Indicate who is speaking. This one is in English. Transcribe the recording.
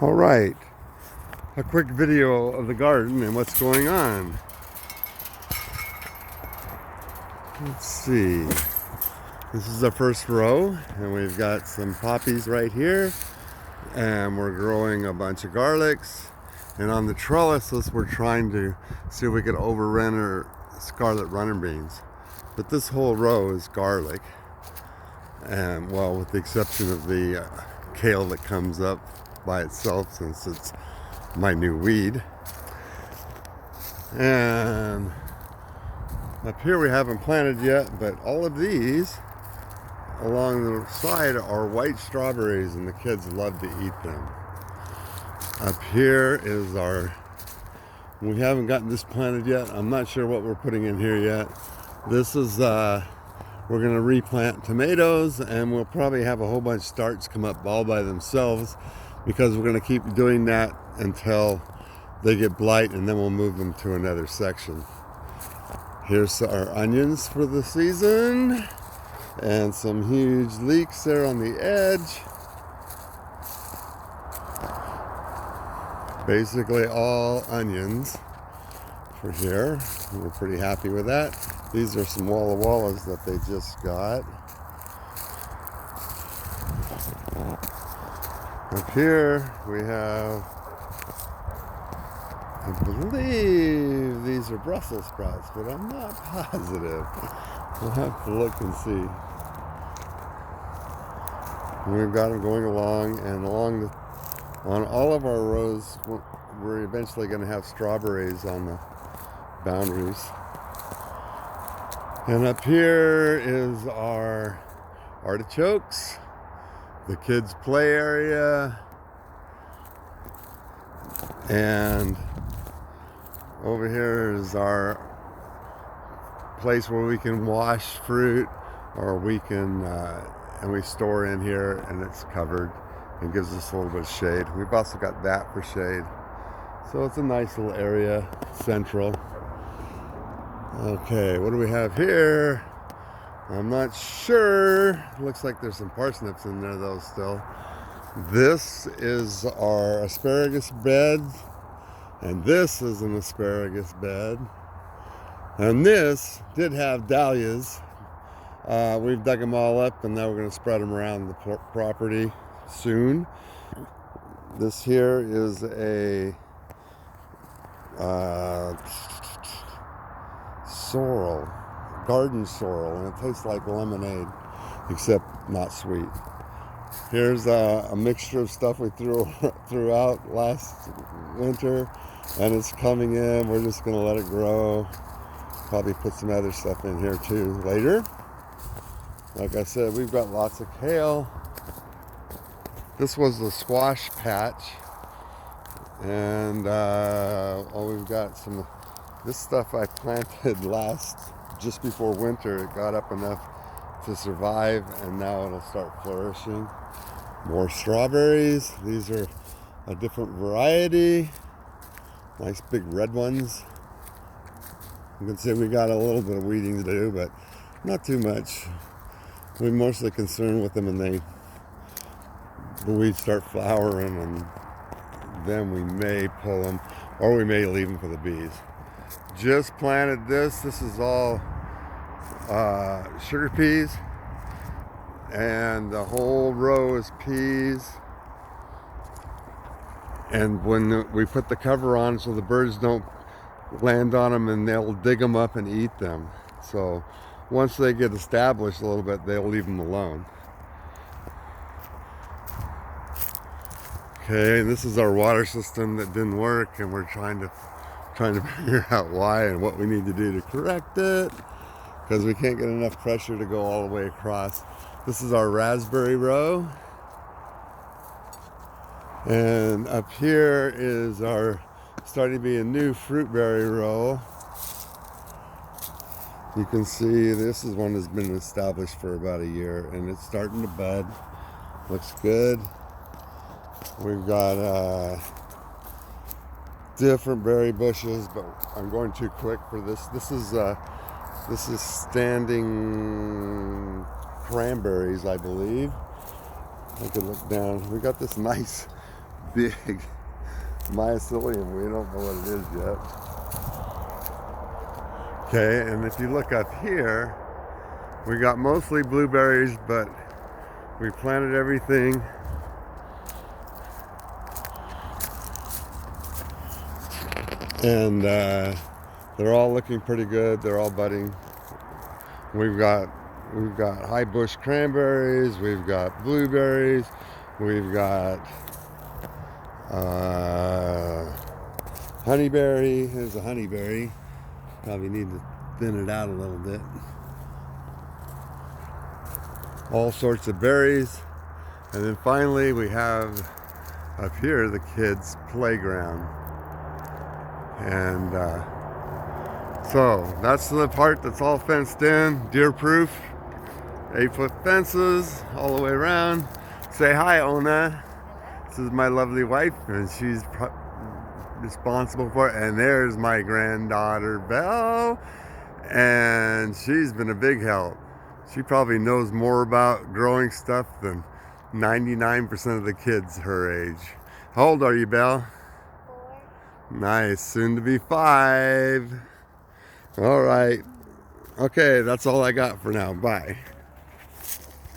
Speaker 1: All right, a quick video of the garden and what's going on. Let's see. This is the first row, and we've got some poppies right here, and we're growing a bunch of garlics. And on the trellises, we're trying to see if we could overwinter scarlet runner beans. But this whole row is garlic, and well, with the exception of the kale that comes up by itself, since it's my new weed. And up here we haven't planted yet, but all of these along the side are white strawberries, and the kids love to eat them. Up here is we haven't gotten this planted yet. I'm not sure what we're putting in here yet. This is we're going to replant tomatoes, and we'll probably have a whole bunch of starts come up all by themselves, because we're going to keep doing that until they get blight, and then we'll move them to another section. Here's our onions for the season, and some huge leeks there on the edge. Basically all onions for here. We're pretty happy with that. These are some Walla Wallas that they just got. Up here we have, I believe these are Brussels sprouts, but I'm not positive. We'll have to look and see. We've got them going along, and on all of our rows, we're eventually going to have strawberries on the boundaries. And up here is our artichokes, the kids' play area, and over here is our place where we can wash fruit, or we can, and we store in here, and it's covered and gives us a little bit of shade. We've also got that for shade. So it's a nice little area, central. Okay, what do we have here? I'm not sure. Looks like there's some parsnips in there though still. This is our asparagus bed, and this is an asparagus bed. And this did have dahlias. We've dug them all up, and now we're going to spread them around the property soon. This here is a sorrel, garden sorrel, and it tastes like lemonade, except not sweet. Here's a mixture of stuff we threw out last winter, and it's coming in. We're just going to let it grow. Probably put some other stuff in here too later. Like I said, we've got lots of kale. This was the squash patch, and we've got some. This stuff I planted just before winter. It got up enough to survive, and now it'll start flourishing. More strawberries. These are a different variety. Nice big red ones. You can see we got a little bit of weeding to do, but not too much. We're mostly concerned with them, and the weeds start flowering, and then we may pull them, or we may leave them for the bees. Just planted this. This is all sugar peas, and the whole row is peas. And when we put the cover on so the birds don't land on them, and they'll dig them up and eat them. So once they get established a little bit, they'll leave them alone. Okay, and this is our water system that didn't work, and we're trying to figure out why and what we need to do to correct it, because we can't get enough pressure to go all the way across. This is our raspberry row, and up here is our starting to be a new fruitberry row. You can see this is one that's been established for about a year, and it's starting to bud. Looks good. We've got different berry bushes, but I'm going too quick for this. This is standing cranberries, I believe. I could look down. We got this nice big mycelium. We don't know what it is yet. Okay, and if you look up here, we got mostly blueberries, but we planted everything. And they're all looking pretty good. They're all budding. We've got high bush cranberries. We've got blueberries. We've got honeyberry. Here's a honeyberry. Probably need to thin it out a little bit. All sorts of berries. And then finally we have up here the kids' playground. And so that's the part that's all fenced in, deer proof, 8-foot fences all the way around. Say hi, Ona. This is my lovely wife, and she's responsible for it. And there's my granddaughter, Belle, and she's been a big help. She probably knows more about growing stuff than 99% of the kids her age. How old are you, Belle?
Speaker 2: 4.
Speaker 1: Nice, soon to be 5. All right. Okay, that's all I got for now. Bye.